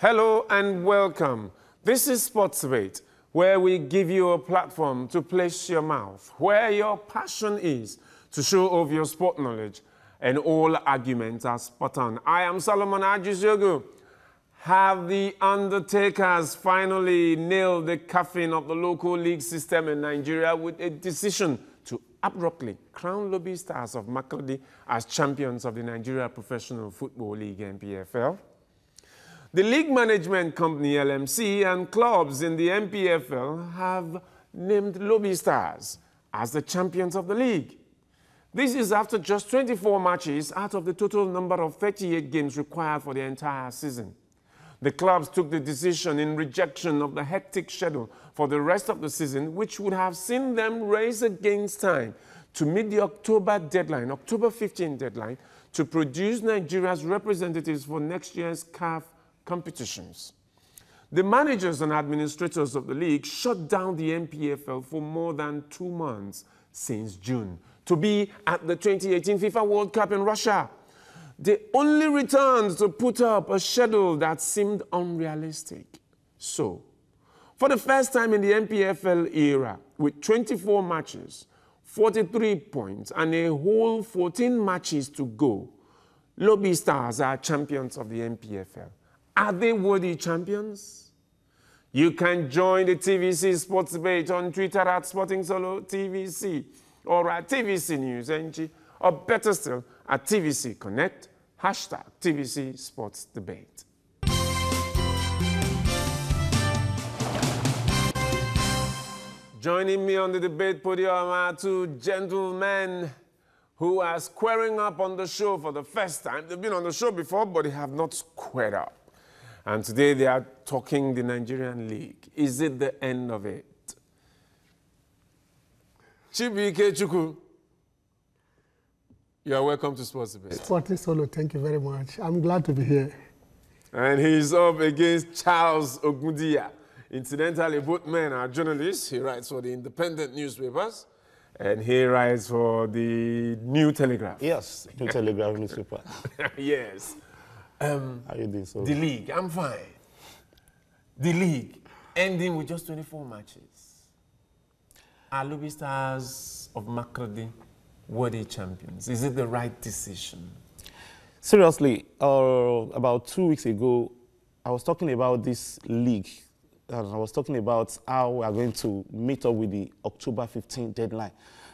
Hello and welcome. This is Sports Debate, where we give you a platform to place your mouth where your passion is, to show off your sport knowledge, and all arguments are spot on. I am Solomon Ajisyogu. Have the Undertakers finally nailed the coffin of the local league system in Nigeria with a decision to abruptly crown Lobi Stars of Makurdi as champions of the Nigeria Professional Football League, NPFL? The league management company, LMC, and clubs in the NPFL have named Lobi Stars as the champions of the league. This is after just 24 matches out of the total number of 38 games required for the entire season. The clubs took the decision in rejection of the hectic schedule for the rest of the season, which would have seen them race against time to meet the October deadline, October 15 deadline, to produce Nigeria's representatives for next year's CAF competitions. The managers and administrators of the league shut down the NPFL for more than 2 months since June to be at the 2018 FIFA World Cup in Russia. They only returned to put up a schedule that seemed unrealistic. So, for the first time in the NPFL era, with 24 matches, 43 points, and a whole 14 matches to go, Lobi Stars are champions of the NPFL. Are they worthy champions? You can join the TVC Sports Debate on Twitter at SportingSoloTVC or at TVC News NG, or better still, at TVC Connect, hashtag TVC Sports Debate. Joining me on the debate podium are two gentlemen who are squaring up on the show for the first time. They've been on the show before, but they have not squared up. And today they are talking the Nigerian League. Is it the end of it? Chibike Chukwu, you are welcome to Sports Debate. Sporting Solo, thank you very much. I'm glad to be here. And he's up against Charles Ogundiya. Incidentally, both men are journalists. He writes for the independent newspapers, and he writes for the New Telegraph. Yes, New Telegraph newspaper. Yes. How are you doing, so? The league, I'm fine. The league, ending with just 24 matches. Are Lobi Stars of Makurdi worthy champions? Is it the right decision? Seriously, about 2 weeks ago, I was talking about this league. And I was talking about how we are going to meet up with the October 15 deadline.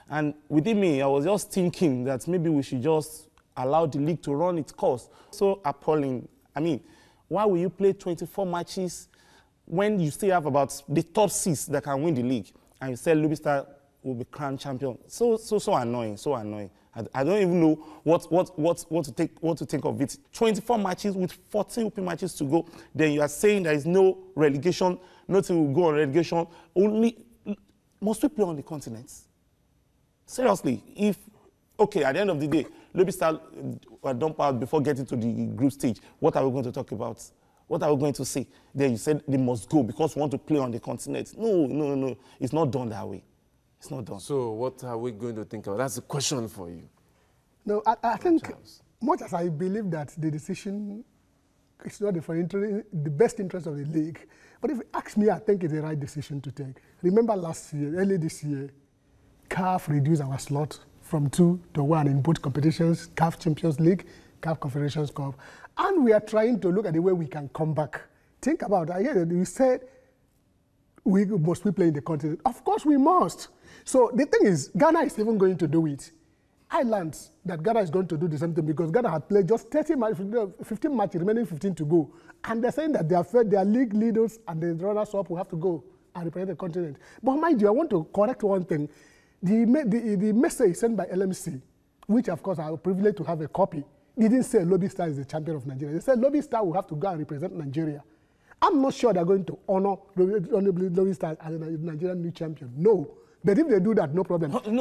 And within me, I was just thinking that maybe we should just allow the league to run its course. So appalling. I mean, why will you play 24 matches when you still have about the top 6 that can win the league? And you said Lobi Star will be crowned champion. So annoying, so annoying. I don't even know what to think of it. 24 matches with 14 open matches to go. Then you are saying there is no relegation, nothing will go on relegation. Must we play on the continent? Seriously, okay, at the end of the day, Lobi Star dump out before getting to the group stage. What are we going to talk about? What are we going to say? Then you said they must go because we want to play on the continent. No. It's not done that way. It's not done. So what are we going to think of? That's a question for you. No, I think, much as I believe that the decision is not the best interest of the league, but if you ask me, I think it's the right decision to take. Remember last year, early this year, CAF reduced our slot from 2 to 1 in both competitions, CAF Champions League, CAF Confederations Cup. And we are trying to look at the way we can come back. Think about it. You said we must be playing the continent. Of course we must. So the thing is, Ghana is even going to do it. I learned that Ghana is going to do the same thing because Ghana had played just 30 matches, 15 matches, remaining 15 to go. And they're saying that their league leaders and the runners-up will have to go and represent the continent. But mind you, I want to correct one thing. The message sent by LMC, which of course I am privileged to have a copy, didn't say Lobi Star is the champion of Nigeria. They said Lobi Star will have to go and represent Nigeria. I'm not sure they're going to honor Lobi Star as the Nigerian new champion. No. But if they do that, no problem. But if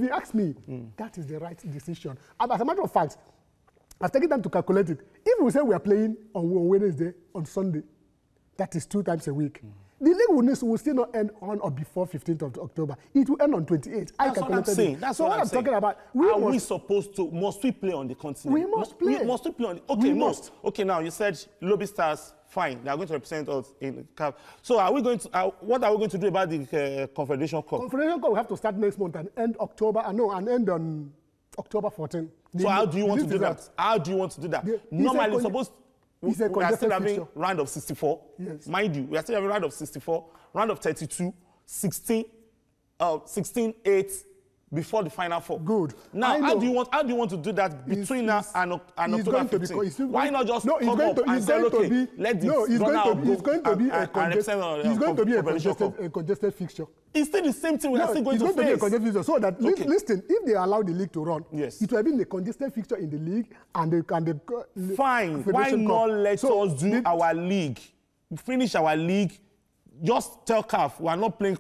you ask me, that is the right decision. As a matter of fact, I've taken time to calculate it. If we say we are playing on Wednesday, on Sunday, that is 2 times a week. The league will still not end on or before 15th of October. It will end on 28th. That's what I'm saying. That's what I'm saying. talking about. Must we play on the continent? We must play. Must we play on the, okay, must. Okay, now you said Lobi Stars, fine. They are going to represent us in the CAF. So are we going to, what are we going to do about the Confederation Cup? Confederation Cup will have to start next month and end October, and end on October 14th. So how do you want to do that? How do you want to do that? Normally, suppose we are still having round of 64. Yes. Mind you, we are still having round of 64, round of 32, 16, 8 before the final four. Good. Now, how do you want to do that between now and October 15? Why not just come up and say, okay, let this run out It's going to be a congested fixture. It's still the same thing we are still going to face. It's going to be a congested fixture. So that, listen, if they allow the league to run, yes, it will be a congested fixture in the league and the fine. Why not let us do our league? Finish our league. Just tell CAF we are not playing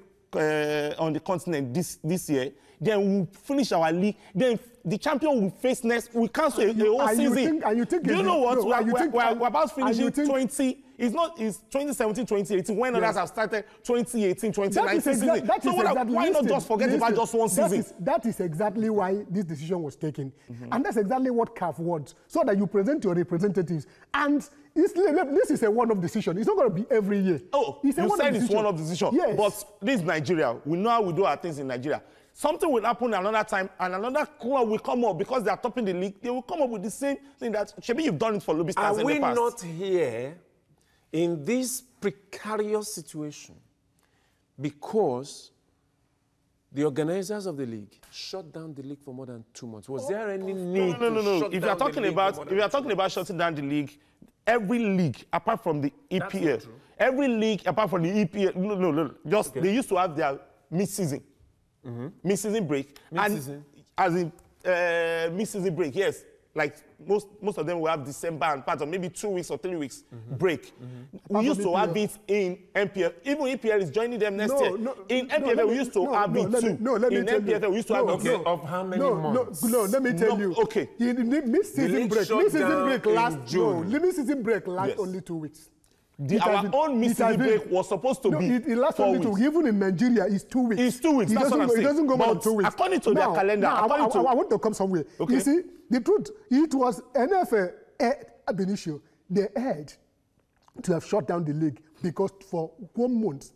on the continent this year. Then we'll finish our league. Then the champion will face next. We cancel a whole season. Do you know what? We're about finishing 20. It's 2017, 2018. When others have started 2018, 2019 season. So why not just forget about just one season? That is exactly why this decision was taken. And that's exactly what CAF wants. So that you present your representatives. And this is a one-off decision. It's not going to be every year. Oh, you said it's one-off decision. Yes. But this is Nigeria. We know how we do our things in Nigeria. Something will happen another time, and another club will come up because they are topping the league. They will come up with the same thing that maybe you've done it for Lobi Stars in the past. Are we not here in this precarious situation because the organizers of the league shut down the league for more than 2 months? Was there any need No. If you are talking about shutting down the league, every league apart from the EPL, every league apart from the EPL, they used to have their mid-season. Mid-season break. Mid-season? As in mid-season break, yes. Like most of them will have December and part of maybe 2 weeks or 3 weeks break. We used to have it in MPL. Even EPL is joining them next year. In MPL, we used to have it too. In MPL, we used to have it too. Of how many months? No, let me tell you. Okay. In the mid-season break lasts only 2 weeks. Our own mid-season break was supposed to be it lasts only 2 weeks. Even in Nigeria, it's 2 weeks. It's 2 weeks. That's what I'm saying. It doesn't go more than 2 weeks. According to their calendar, I want to come somewhere. Okay. You see, the truth, it was NFL ab initio. They had to have shut down the league because for 1 month,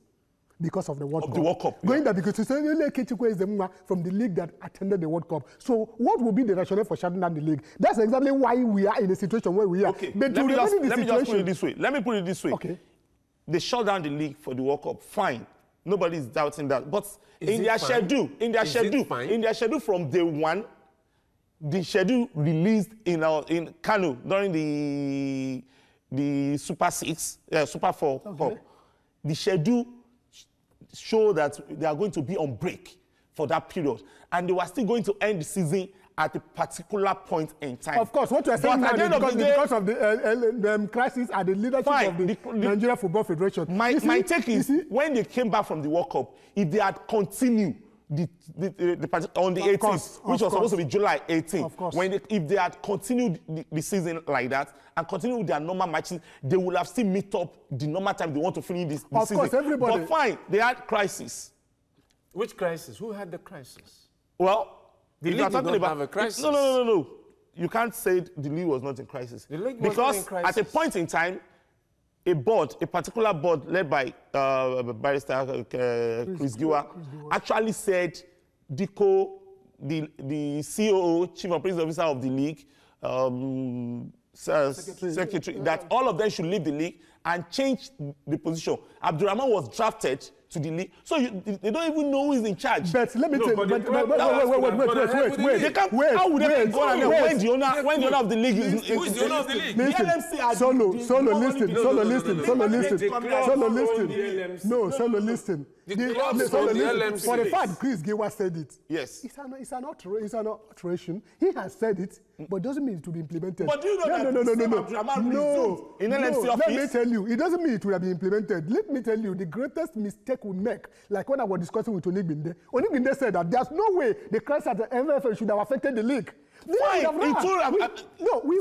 because of the World Cup. The World Cup. Going there because Kechukwu is the man from the league that attended the World Cup. So what will be the rationale for shutting down the league? That's exactly why we are in the situation where we are. Okay. But Let me just put it this way. Let me put it this way. Okay. They shut down the league for the World Cup. Fine. Nobody is doubting that. But in their schedule from day one, the schedule released in Kano during the Super 6, Super 4 Cup, the schedule showed that they are going to be on break for that period. And they were still going to end the season at a particular point in time. Of course, what you are saying now is because of the crisis at the leadership of the Nigerian Football Federation. My take is, when they came back from the World Cup, if they had continued on the 18th, which was supposed to be July 18th, if they had continued the season like that and continued with their normal matches, they would have still meet up the normal time they want to finish this season. Of course, everybody. But fine, they had crisis. Which crisis? Who had the crisis? Well, the league did not have a crisis. No. You can't say the league was not in crisis. The league was not in crisis. At a point in time, a particular board led by Barrister Chris Giwa, actually said Diko, the COO, Chief Operating Officer of the league, secretary, that all of them should leave the league and change the position. Abdurrahman was drafted to the league, so they don't even know who is in charge. But let me tell you, wait. They can't. How would they go and when the owner of the league is? Who is the owner of the league? Solo, listen. For the fact Chris Giwa said it. Yes. It's an alteration. He has said it. but it doesn't mean it will be implemented. But do you know that no. In LMC office? Let me tell you, it doesn't mean it will have been implemented. Let me tell you, the greatest mistake we make, like when I was discussing with Onigbinde said that there's no way the crisis at the MFA should have affected the league. Fine.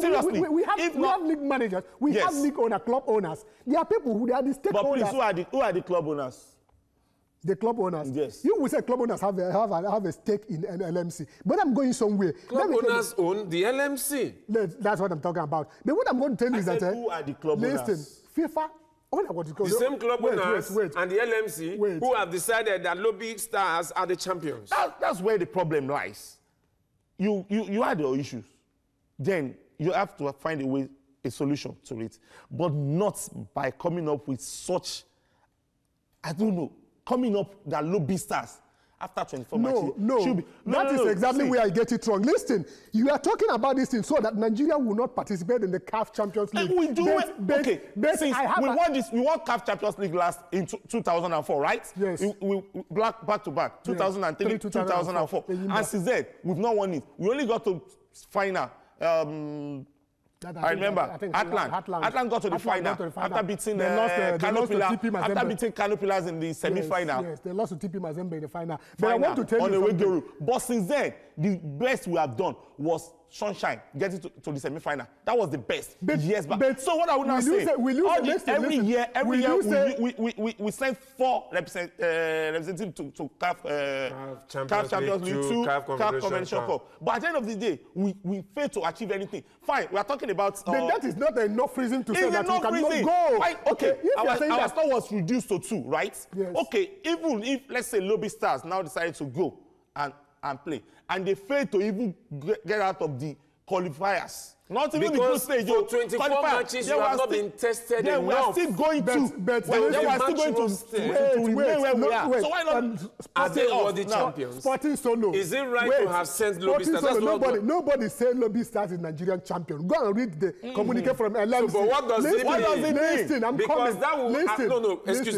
Seriously, we have league managers, we have league owners, club owners. There are people who are the stakeholders. But please, who are the club owners? The club owners. Yes. You will say club owners have a stake in LMC. But I'm going somewhere. Club owners own the LMC. That's what I'm talking about. But what I'm going to tell you is that who are the club owners? Listen, FIFA. The same club owners and the LMC who have decided that Lobi Stars are the champions. That's where the problem lies. You had your issues. Then you have to find a solution to it. But not by coming up with such, I don't know, coming up that Lobi Stars after 24 matches. That is exactly where I get it wrong. Listen, you are talking about this thing so that Nigeria will not participate in the CAF Champions League. We do it. Okay, we won CAF Champions League last in 2004, right? Yes. We back to back, 2003, 2004. And since then, we've not won it. We only got to final. I remember Atlant got to the final after beating Canopilas in the semi-final. Yes, they lost to TP Mazembe in the final. But I want to tell you something. But since then, the best we have done was Sunshine getting to the semi-final. That was the best. So what I would now say, every year we send 4 representatives to CAF Champions League, to CAF Convention Cup. But at the end of the day, we fail to achieve anything. Fine, we are talking about. But that is not enough reason to say that we cannot go. Fine, okay, our star was reduced to 2, right? Yes. Okay, even if, let's say, Lobi Stars now decided to go and play, and they failed to even get out of the qualifiers. Not even because the group stage. For 24 matches, you have not been tested enough. We are still going to. But we are still going to remain where we are. So why not? Are they worthy champions? Sporting Solo. Is it right to have sent Lobi Stars? Nobody said Lobi Stars is Nigerian champion. Go and read the communique from LMC. So, but what does it mean? Listen, I'm because coming. that will. Listen,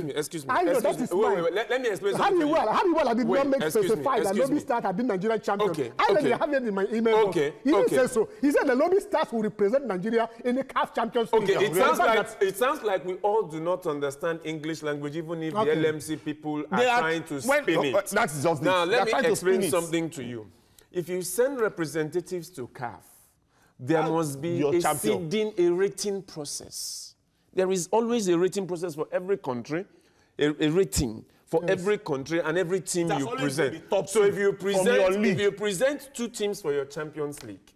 no, excuse me. I know that is fine. Wait, let me explain something. Harry I did not make specify that Lobi Stars have been Nigerian champion. Okay. I already have it in my email. Okay. He didn't say so. He said the Lobi Stars will represent Nigeria in the CAF Champions League. Okay, it sounds like we all do not understand English language, even if the LMC people are trying to spin it. That's just now, let me explain something to you. If you send representatives to CAF, there must be a rating process. There is always a rating process for every country, a rating for every country and every team you present. So if you present 2 teams for your Champions League,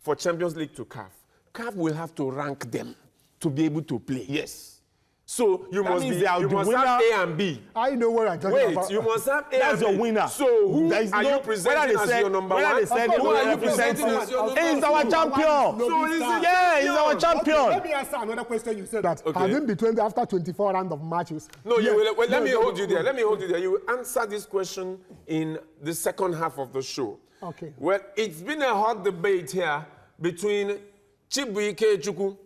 for Champions League to CAF will have to rank them to be able to play. Yes. So you must have A and B. I know what I'm talking about. Wait, you must have A and B. That's your winner. So who are you presenting as your number 1? Who are you presenting as your number 1? He's our champion. He's our champion. Let me answer another question. You said that having between after 24 rounds of matches. No, let me hold you there. You answer this question in the second half of the show. Okay. Well, it's been a hot debate here between Chibuike Chukwu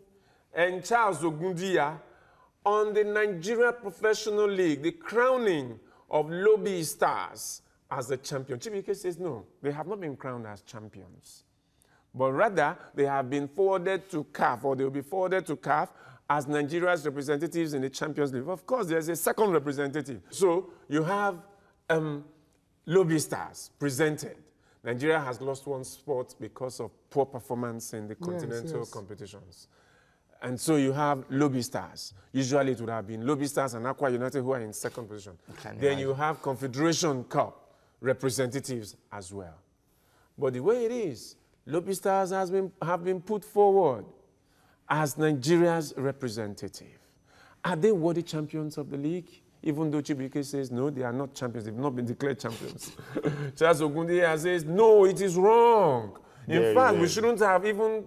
and Charles Ogundiya on the Nigeria Professional League, the crowning of Lobi Stars as the champion. Chibuike says no, they have not been crowned as champions, but rather they have been forwarded to CAF, or they will be forwarded to CAF as Nigeria's representatives in the Champions League. Of course, there's a second representative. So you have Lobi Stars presented. Nigeria has lost 1 spot because of poor performance in the continental competitions. And so you have Lobi Stars. Usually it would have been Lobi Stars and Aqua United who are in 2nd position. Then you have Confederation Cup representatives as well. But the way it is, Lobi Stars have been put forward as Nigeria's representative. Are they worthy champions of the league? Even though Chibuike says, no, they are not champions. They've not been declared champions. Charles Ogundiya says, no, it is wrong. In fact, we shouldn't have even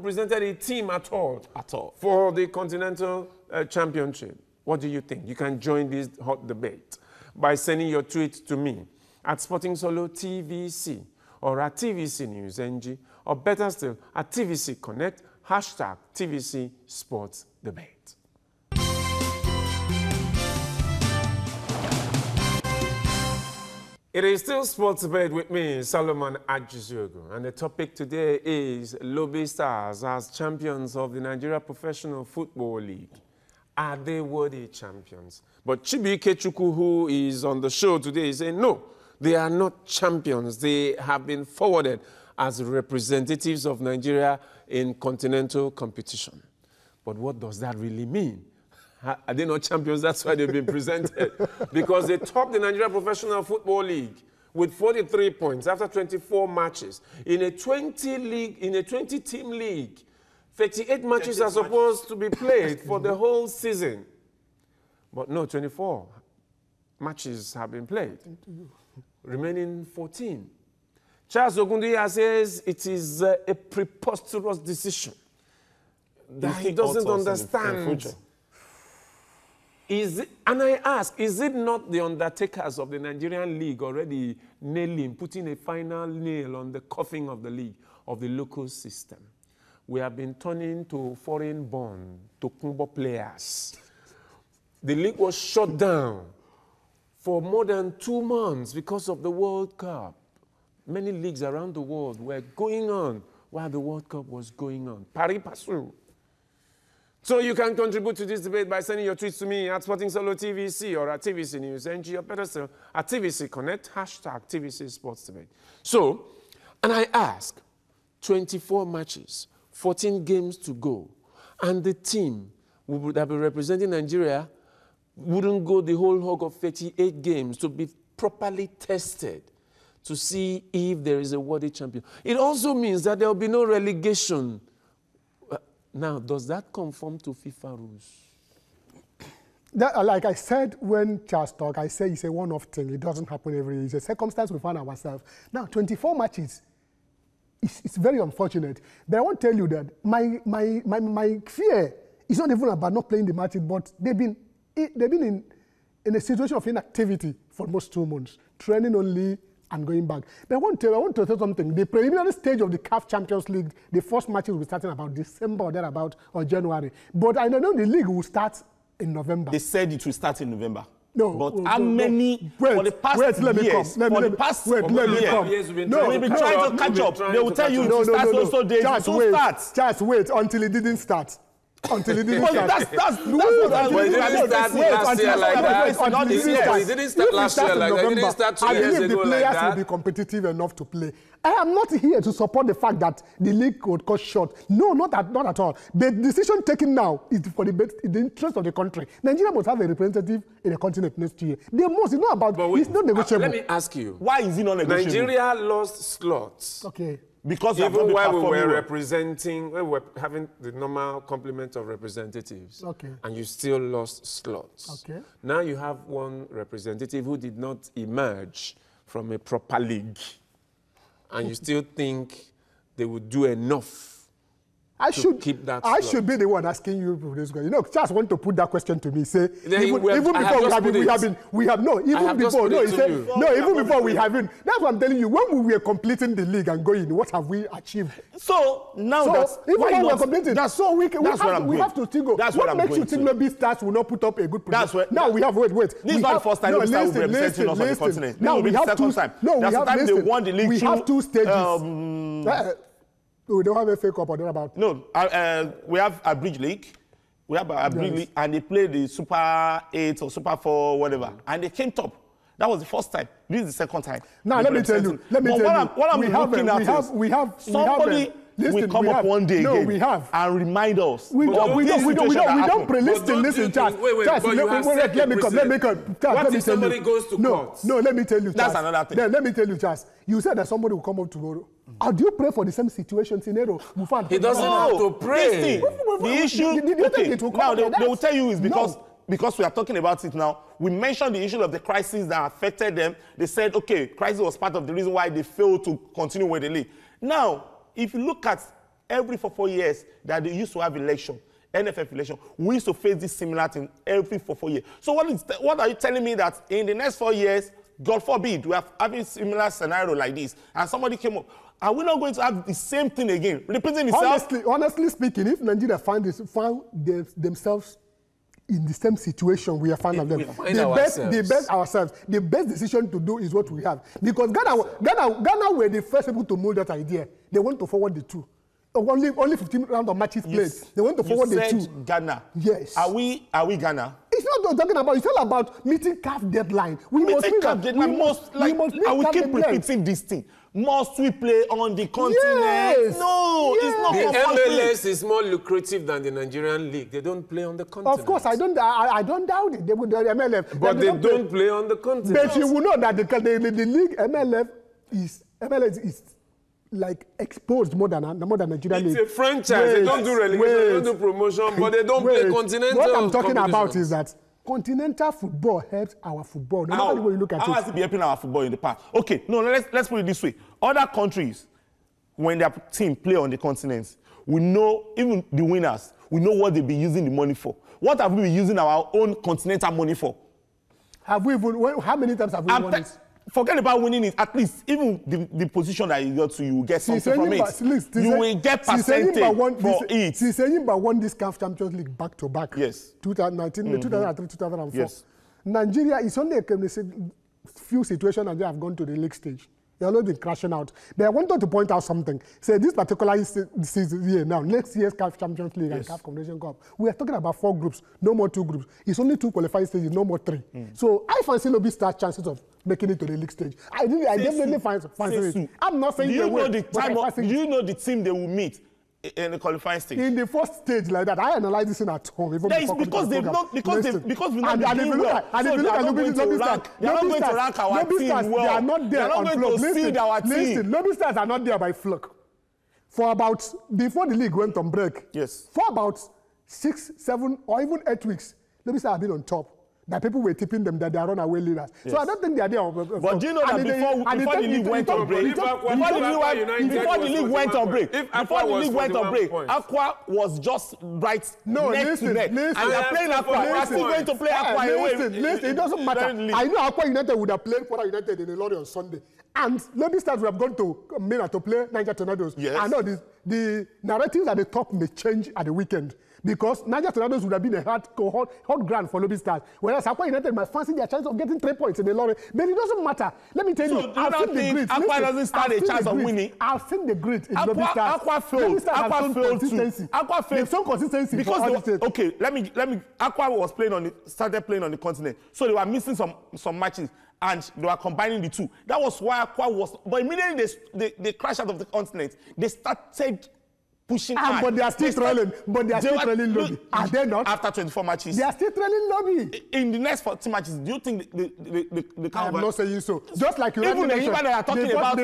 presented a team at all for the Continental Championship. What do you think? You can join this hot debate by sending your tweet to me at Sporting Solo TVC or at TVC News NG, or better still, at TVC Connect, hashtag TVC Sports Debate. It is still Sports Debate with me, Solomon Ajizuogu, and the topic today is Lobi Stars as champions of the Nigeria Professional Football League. Are they worthy champions? But Chibi Ikechukwu, who is on the show today, is saying no, they are not champions. They have been forwarded as representatives of Nigeria in continental competition. But what does that really mean? Are they not champions? That's why they've been presented. Because they topped the Nigeria Professional Football League with 43 points after 24 matches. In a 20-team league, 38 matches are supposed to be played for the whole season. But no, 24 matches have been played. Remaining 14. Charles Ogundiya says it is a preposterous decision that he doesn't understand. And I ask, is it not the undertakers of the Nigerian league already putting a final nail on the coffin of the league, of the local system? We have been turning to foreign-born, Tokunbo players. The league was shut down for more than 2 months because of the World Cup. Many leagues around the world were going on while the World Cup was going on. Pari passu. So you can contribute to this debate by sending your tweets to me at Sporting Solo TVC or at TVC News, NG or pedestal at TVC Connect, hashtag TVC Sports Debate. So, and I ask, 24 matches, 14 games to go, and the team would have been representing Nigeria wouldn't go the whole hog of 38 games to be properly tested to see if there is a worthy champion. It also means that there will be no relegation. Now, does that conform to FIFA rules? Like I said when Charles talked, I say it's a one-off thing. It doesn't happen every year. It's a circumstance we find ourselves. Now, 24 matches, it's very unfortunate. But I want to tell you that my fear is not even about not playing the matches, but they've been in a situation of inactivity for almost 2 months, training only and going back. But I want to tell something. The preliminary stage of the CAF Champions League, the first matches will be starting about December or thereabout, or January. But I know the league will start in November. They said it will start in November. No. But how many, for the past years, let me come. Let me come. No, we've been trying to catch up. They will tell you it starts also days. Just wait until it didn't start. Until it didn't start. It didn't start last year like that. It didn't start last year like that. It didn't start 2 years ago like that. I believe the players will be competitive enough to play. I am not here to support the fact that the league would cut short. No, not at all. The decision taken now is for the interest of the country. Nigeria must have a representative in the continent next year. They must. It's not about. It's not negotiable. Let me ask you. Why is it not negotiable? Nigeria lost slots. Okay. Because even while we were representing, we were having the normal complement of representatives, and you still lost slots. Okay. Now you have one representative who did not emerge from a proper league, and you still think they would do enough to keep that slot. I should be the one asking you this question. You know, just want to put that question to me. Say even before we haven't. That's what I'm telling you. When we were completing the league and going, what have we achieved? So now when we're completing, we have to still go. That's what makes you think Lobi Stars will not put up a good production? Now we have wait. This is not the first time Lobi Stars will represent us on the continent. Now we have two. That's the time they won the league. We have 2 stages. We don't have a FA Cup or thereabout. No, we have a bridge league. We have a bridge league, and they played the Super 8 or Super 4, whatever, and they came top. That was the first time. This is the second time. Now let me tell you. What I'm looking at is somebody will come up one day again and remind us. We don't pre-listen. Listen, Charles. Let me come. What if somebody goes to court? No, let me tell you, Charles. That's another thing. Let me tell you, Charles. You said that somebody will come up tomorrow. How do you pray for the same situation scenario? He doesn't have to pray. The issue, now they will tell you is because we are talking about it now. We mentioned the issue of the crisis that affected them. They said, okay, crisis was part of the reason why they failed to continue with the league. Now, if you look at every 4 years that they used to have election, NFF election, we used to face this similar thing every 4 years. So what are you telling me that in the next 4 years, God forbid, we are having similar scenario like this, and somebody came up, are we not going to have the same thing again? Repeating itself? Honestly speaking, if Nigeria found themselves in the same situation we are found them. The best decision to do is what we have. Because Ghana were the first people to mold that idea. They want to forward the two. Only 15 rounds of matches played. They want to forward the two. Ghana. Yes. Are we Ghana? It's not talking about. It's all about meeting CAF deadline. We must meet CAF deadline. I will keep repeating this thing. Must we play on the continent? Yes. No, yes. It's not. The MLS is more lucrative than the Nigerian league. They don't play on the continent. Of course, I don't doubt it. They would MLS, but they don't play on the continent. But you will know that the league MLS is like exposed more than Nigerian league. It's a franchise. They don't do relegation. They don't do promotion, but they don't play continental. What I'm talking about is that continental football helps our football. No matter the way you look at it. How has it been helping our football in the past? Okay, no, let's put it this way. Other countries, when their team play on the continent, we know, even the winners, we know what they'll be using the money for. What have we been using our own continental money for? How many times have we won it? Forget about winning it. At least, even the position that you got to, you will get something from it. You will get percentage for it. Since Enyimba won this CAF Champions League back to back. Yes. 2019, 2003, 2004. Yes. Nigeria is only a few situations and they have gone to the league stage. They have not been crashing out. But I wanted to point out something. Say this particular season here now, next year's CAF Champions League and CAF Confederation Cup, we are talking about 4 groups, no more 2 groups. It's only 2 qualifying stages, no more 3. So I fancy Lobi Stars' chances of making it to the league stage. I definitely fancy it. I'm not saying do you know the team they will meet in the qualifying stage? In the first stage like that, I analyze this in at home. Because we're not doing well. And if you look at Lobi Stars, they are not going to rank our team well. They are not there on fluke. Listen, Lobi Stars are not there by fluke. Before the league went on break, for about 6, 7, or even 8 weeks, Lobi Stars have been on top. That people were tipping them that they are runaway leaders. So I don't think they are there. But do you know that before the league went on break, Aqua was just right next to neck. And they are playing Aqua. They are still going to play Aqua away. Listen, it doesn't matter. I know Aqua United would have played Aqua United in the lorry on Sunday. And Lobi Stars would have gone to Mina to play Niger Tornadoes. Yes. I know the narratives at the top may change at the weekend. Because Niger Tornadoes would have been a hot ground for Lobi Stars. Whereas Aqua United might fancy their chance of getting 3 points in the lorry. But it doesn't matter. Let me tell you, I've seen the grit. Aqua doesn't stand a chance of winning. I've seen the grit in Lobi Stars. Aqua failed. Aqua failed too. Aqua failed. Some consistency. Because let me. Aqua was started playing on the continent, so they were missing some matches. And they were combining the two. That was why Aqua was. But immediately they crashed out of the continent. They started pushing hard. But they are still trailing. Lobi. Are they not? After 24 matches. They are still trailing Lobi. In the next 40 matches, do you think the I am not saying so. Just like you even the Enyimba that are talking about,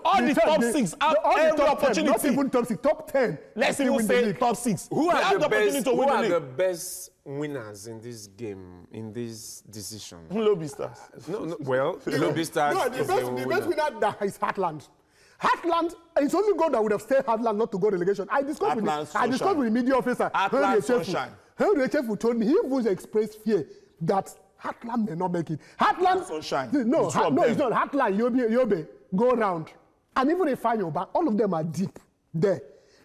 all the top 6 have every opportunity. Not even top 6, top 10. Let's even say top 6. Who are the best winners in this game, in this decision? Lobi Stars. Well, Lobi Stars. No, the best winner is Heartland. Heartland, it's only God that would have stayed Heartland not to go relegation. I discussed with the media officer, Henry Echefu told me, he was expressed fear that Heartland may not make it. Heartland, Sunshine. No, it's not. Heartland, Yobe, go round. And even if I back, all of them are deep there.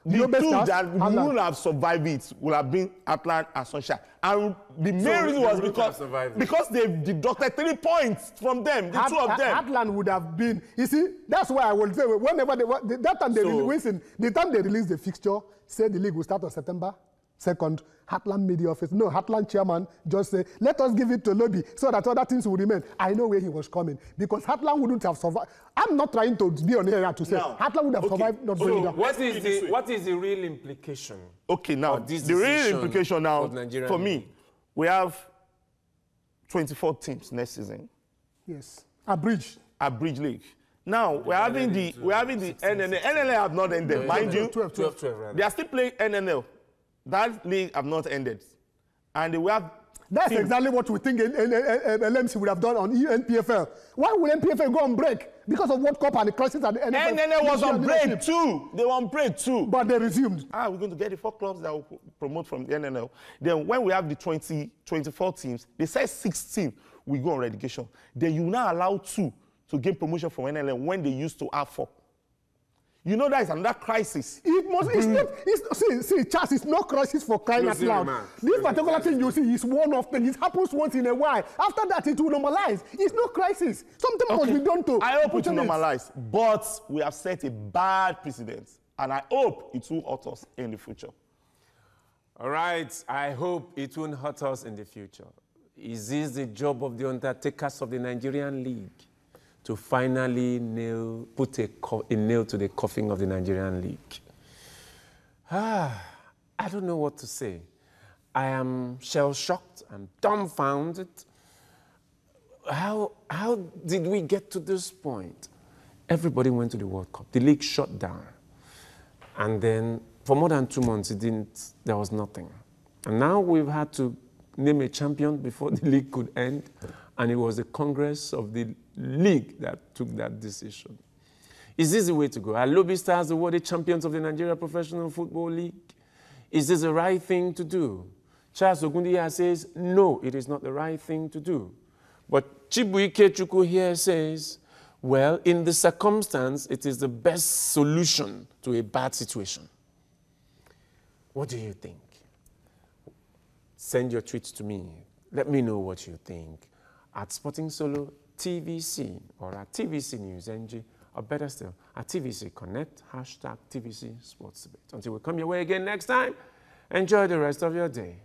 The two that would have survived it would have been Atlant and Sunshine. And the main reason was because they deducted 3 points from them, the two of them. Atlant would have been, you see, that's why I will say, whenever the time they released the fixture, said the league will start on September 2nd, Heartland media office, Heartland chairman just say, let us give it to Lobi so that other things will remain. I know where he was coming because Heartland wouldn't have survived. I'm not trying to be on here to say Heartland would have survived. Not going down. What is the real implication? Okay, now the real implication now for me, we have 24 teams next season. Yes, a bridge league. Now we're having the NNL. NNL have not ended, mind you. 12. They are still playing NNL. That league have not ended. And we have... That's exactly what we think LMC would have done on NPFL. Why would NPFL go on break? Because of World Cup and the crisis at the end. NNL was on break too. They were on break too. But they resumed. We're going to get the 4 clubs that will promote from the NNL. Then when we have the 24 teams, they say 16 we go on relegation. Then you now allow 2 to gain promotion from NNL when they used to have 4. You know that is another crisis. It must, it's not, see, Charles, it's no crisis for crying out loud. This particular thing you see is one of them. It happens once in a while. After that, it will normalize. It's no crisis. Something must be done to. I hope it will normalize, but we have set a bad precedent, and I hope it will hurt us in the future. All right, I hope it won't hurt us in the future. Is this the job of the undertakers of the Nigerian League? To finally put a nail to the coffin of the Nigerian League? I don't know what to say. I am shell-shocked. I'm dumbfounded. How did we get to this point? Everybody went to the World Cup. The league shut down. And then for more than 2 months, there was nothing. And now we've had to name a champion before the league could end. And it was the Congress of the League that took that decision. Is this the way to go? Are Lobi Stars the worthy champions of the Nigeria Professional Football League? Is this the right thing to do? Charles Ogundiya says, no, it is not the right thing to do. But Chibuike Chukwu here says, well, in the circumstance, it is the best solution to a bad situation. What do you think? Send your tweets to me. Let me know what you think at Sporting Solo TVC or at TVC News NG, or better still, at TVC Connect, #TVC Sports Debate. Until we come your way again next time, enjoy the rest of your day.